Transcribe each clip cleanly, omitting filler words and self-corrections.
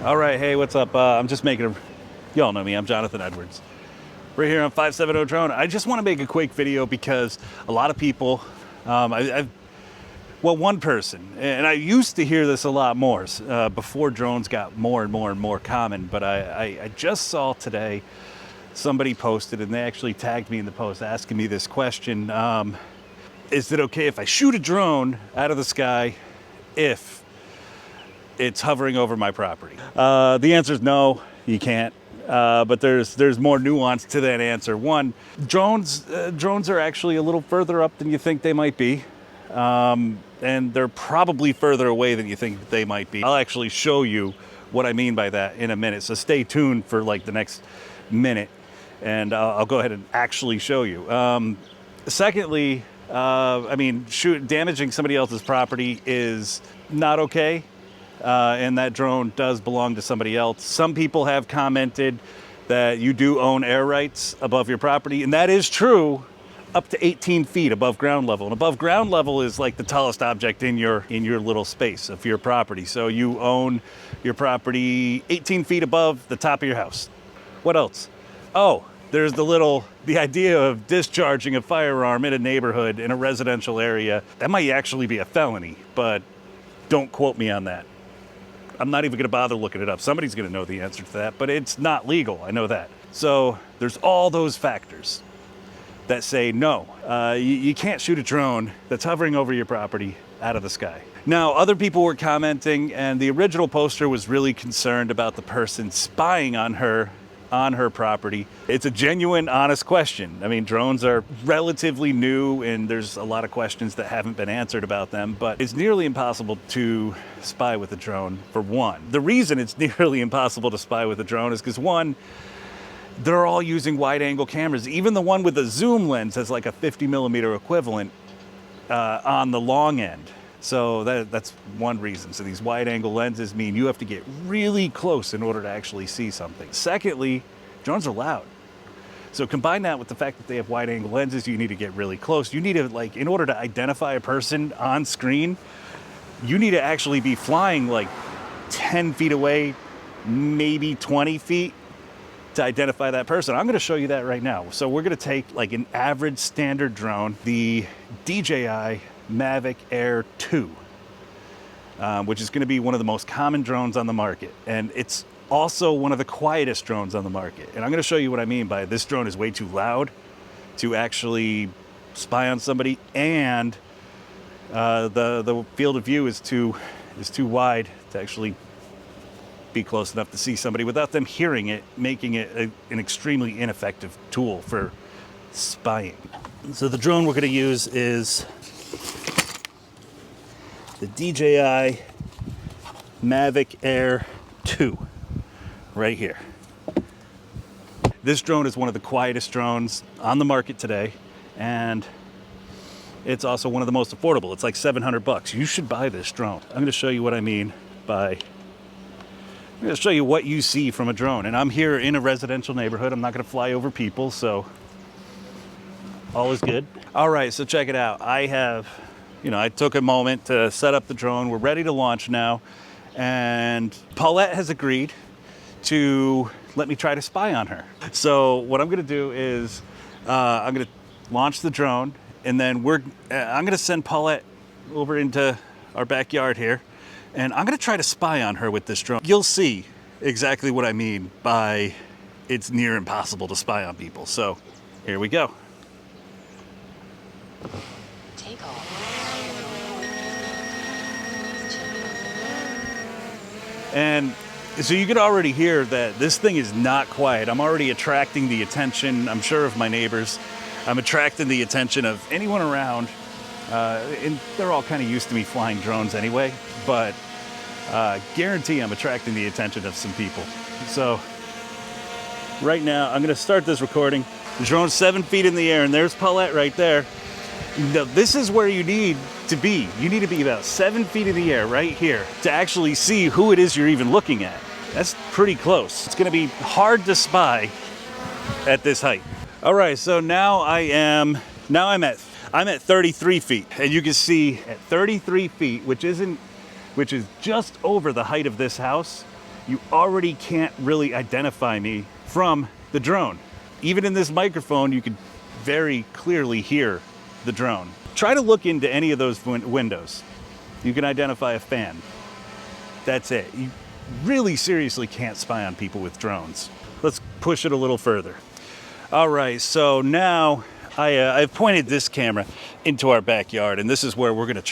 All right, hey, what's up? I'm just making y'all know me, I'm Jonathan Edwards. We're here on 570 Drone. I just want to make a quick video because a lot of people, one person, and I used to hear this a lot more before drones got more and more common, but I just saw today somebody posted, and they actually tagged me in the post asking me this question. Is it okay if I shoot a drone out of the sky if it's hovering over my property? The answer is no, you can't. But there's more nuance to that answer. One, drones are actually a little further up than you think they might be. And they're probably further away than you think they might be. I'll actually show you what I mean by that in a minute. So stay tuned for like the next minute, and I'll go ahead and actually show you. Secondly, damaging somebody else's property is not okay. And that drone does belong to somebody else. Some people have commented that you do own air rights above your property, and that is true up to 18 feet above ground level. And above ground level is like the tallest object in your little space of your property. So you own your property 18 feet above the top of your house. What else? Oh, there's the idea of discharging a firearm in a neighborhood, in a residential area. That might actually be a felony, but don't quote me on that. I'm not even gonna bother looking it up. Somebody's gonna know the answer to that, but it's not legal, I know that. So there's all those factors that say no, you can't shoot a drone that's hovering over your property out of the sky. Now, other people were commenting, and the original poster was really concerned about the person spying on her property. It's a genuine, honest question. I mean, drones are relatively new, and there's a lot of questions that haven't been answered about them, but it's nearly impossible to spy with a drone, for one. The reason it's nearly impossible to spy with a drone is because, one, they're all using wide-angle cameras. Even the one with a zoom lens has like a 50-millimeter equivalent on the long end. So that's one reason. So these wide-angle lenses mean you have to get really close in order to actually see something. Secondly, drones are loud. So combine that with the fact that they have wide-angle lenses, you need to get really close. You need to, like, in order to identify a person on screen, you need to actually be flying like 10 feet away, maybe 20 feet, to identify that person. I'm gonna show you that right now. So we're gonna take like an average standard drone, the DJI Mavic Air 2, which is gonna be one of the most common drones on the market. And it's also one of the quietest drones on the market. And I'm gonna show you what I mean by this drone is way too loud to actually spy on somebody, and the field of view is too wide to actually be close enough to see somebody without them hearing it, making it an extremely ineffective tool for spying. So the drone we're going to use is the DJI Mavic Air 2 right here. This drone is one of the quietest drones on the market today, and it's also one of the most affordable. It's like $700. You should buy this drone. I'm going to show you what I mean by I'm going to show you what you see from a drone. And I'm here in a residential neighborhood. I'm not going to fly over people, so all is good. All right, so check it out. I took a moment to set up the drone. We're ready to launch now. And Paulette has agreed to let me try to spy on her. So what I'm going to do is I'm going to launch the drone, and then I'm going to send Paulette over into our backyard here. And I'm gonna try to spy on her with this drone. You'll see exactly what I mean by it's near impossible to spy on people. So here we go. Take off. And so you can already hear that this thing is not quiet. I'm already attracting the attention, I'm sure, of my neighbors. I'm attracting the attention of anyone around. And they're all kind of used to me flying drones anyway, but guarantee I'm attracting the attention of some people. So right now, I'm gonna start this recording. The drone's 7 feet in the air, and there's Paulette right there. Now, this is where you need to be. You need to be about 7 feet in the air right here to actually see who it is you're even looking at. That's pretty close. It's gonna be hard to spy at this height. All right, so now I'm at 33 feet, and you can see at 33 feet, which is just over the height of this house, you already can't really identify me from the drone. Even in this microphone, you could very clearly hear the drone. Try to look into any of those windows. You can identify a fan. That's it. You really seriously can't spy on people with drones. Let's push it a little further. All right, so now I've pointed this camera into our backyard, and this is where we're gonna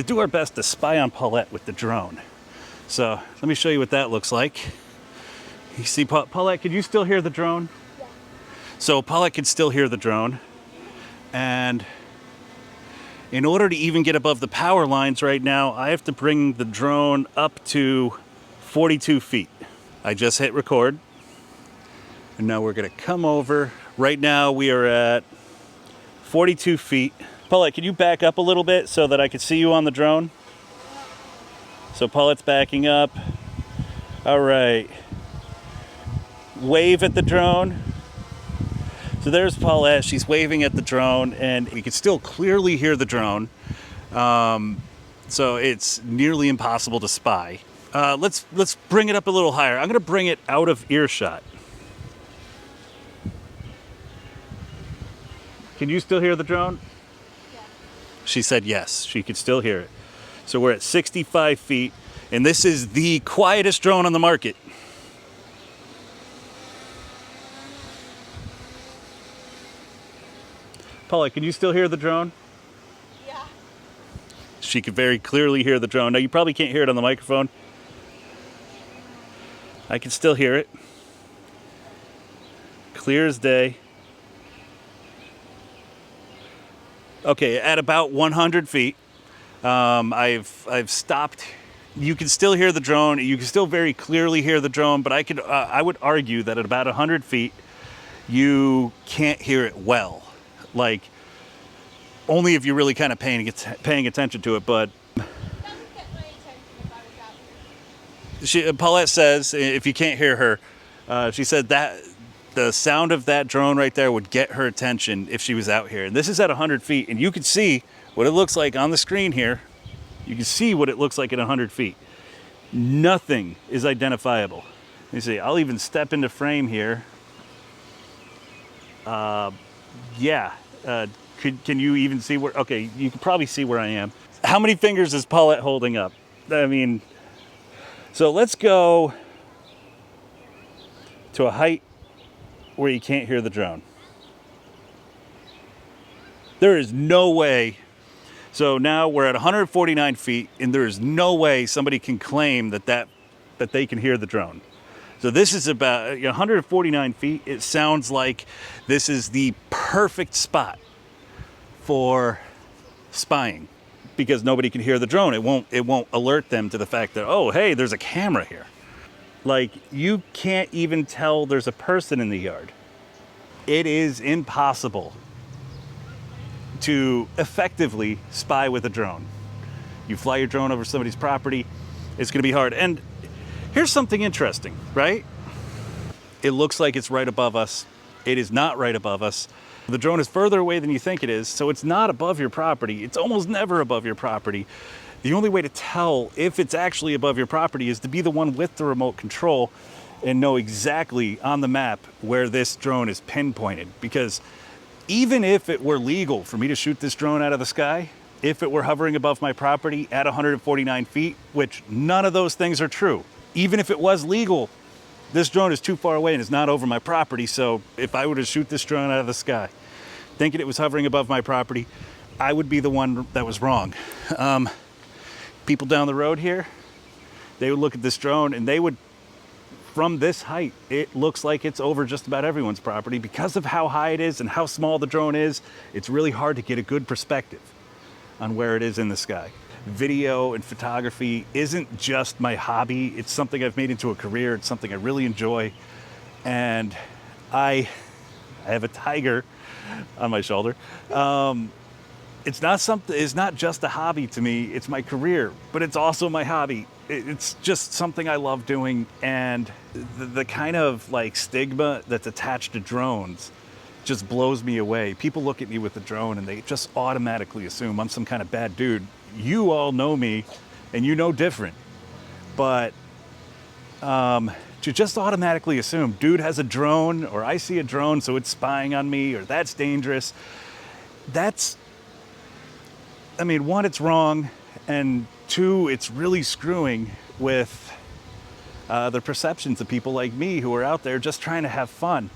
do our best to spy on Paulette with the drone. So let me show you what that looks like. You see, Paulette, could you still hear the drone? Yeah. So Paulette can still hear the drone, and in order to even get above the power lines right now, I have to bring the drone up to 42 feet. I just hit record, and now we're gonna come over. Right now we are at 42 feet. Paulette, can you back up a little bit so that I can see you on the drone? So Paulette's backing up. All right. Wave at the drone. So there's Paulette, she's waving at the drone, and we can still clearly hear the drone. So it's nearly impossible to spy. Let's bring it up a little higher. I'm gonna bring it out of earshot. Can you still hear the drone? Yeah. She said yes, she could still hear it. So we're at 65 feet, and this is the quietest drone on the market. Paula, can you still hear the drone? Yeah. She could very clearly hear the drone. Now, you probably can't hear it on the microphone. I can still hear it. Clear as day. Okay, at about 100 feet, I've stopped. You can still hear the drone. You can still very clearly hear the drone, but I would argue that at about 100 feet, you can't hear it well. Like, only if you're really kind of paying attention to it, but Paulette says, if you can't hear her, she said that the sound of that drone right there would get her attention if she was out here. And this is at 100 feet, and you can see what it looks like on the screen here. You can see what it looks like at 100 feet. Nothing is identifiable. Let me see, I'll even step into frame here. Yeah, can you even see where, okay, you can probably see where I am. How many fingers is Paulette holding up? I mean, so let's go to a height where you can't hear the drone. There is no way. So now we're at 149 feet, and there is no way somebody can claim that they can hear the drone. So this is about 149 feet. It sounds like this is the perfect spot for spying because nobody can hear the drone. It won't alert them to the fact that, oh, hey, there's a camera here. Like, you can't even tell there's a person in the yard. It is impossible to effectively spy with a drone. You fly your drone over somebody's property, it's gonna be hard. And here's something interesting, right? It looks like it's right above us. It is not right above us. The drone is further away than you think it is, so it's not above your property. It's almost never above your property. The only way to tell if it's actually above your property is to be the one with the remote control and know exactly on the map where this drone is pinpointed. Because even if it were legal for me to shoot this drone out of the sky, if it were hovering above my property at 149 feet, which none of those things are true, even if it was legal, this drone is too far away and is not over my property. So if I were to shoot this drone out of the sky, thinking it was hovering above my property, I would be the one that was wrong. People down the road here, they would look at this drone and they would, from this height, it looks like it's over just about everyone's property. Because of how high it is and how small the drone is, it's really hard to get a good perspective on where it is in the sky. Video and photography isn't just my hobby. It's something I've made into a career. It's something I really enjoy. And I have a tiger on my shoulder. It's not just a hobby to me. It's my career, but it's also my hobby. It's just something I love doing. And the kind of like stigma that's attached to drones just blows me away. People look at me with a drone and they just automatically assume I'm some kind of bad dude. You all know me and you know different, but to just automatically assume, dude has a drone, or I see a drone, so it's spying on me, or that's dangerous. I mean, one, it's wrong, and two, it's really screwing with the perceptions of people like me who are out there just trying to have fun.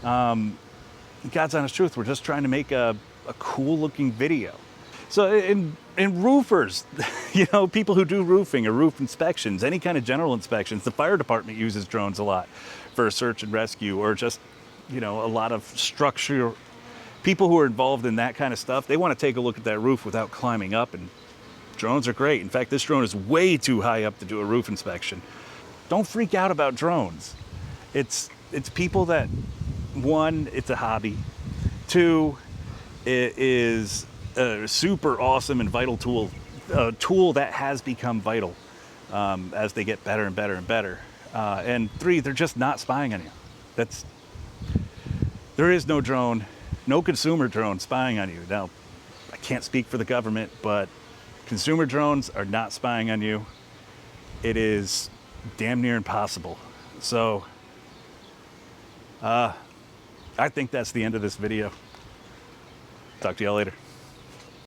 God's honest truth, we're just trying to make a cool looking video. So in roofers, you know, people who do roofing or roof inspections, any kind of general inspections, the fire department uses drones a lot for search and rescue, or just, you know, a lot of structure. People who are involved in that kind of stuff, they want to take a look at that roof without climbing up, and drones are great. In fact, this drone is way too high up to do a roof inspection. Don't freak out about drones. It's people that, one, it's a hobby. Two, it is a super awesome and vital tool, a tool that has become vital as they get better and better and better. And three, they're just not spying on you. There is no drone, no consumer drone spying on you. Now, I can't speak for the government, but consumer drones are not spying on you. It is damn near impossible. So, I think that's the end of this video. Talk to y'all later.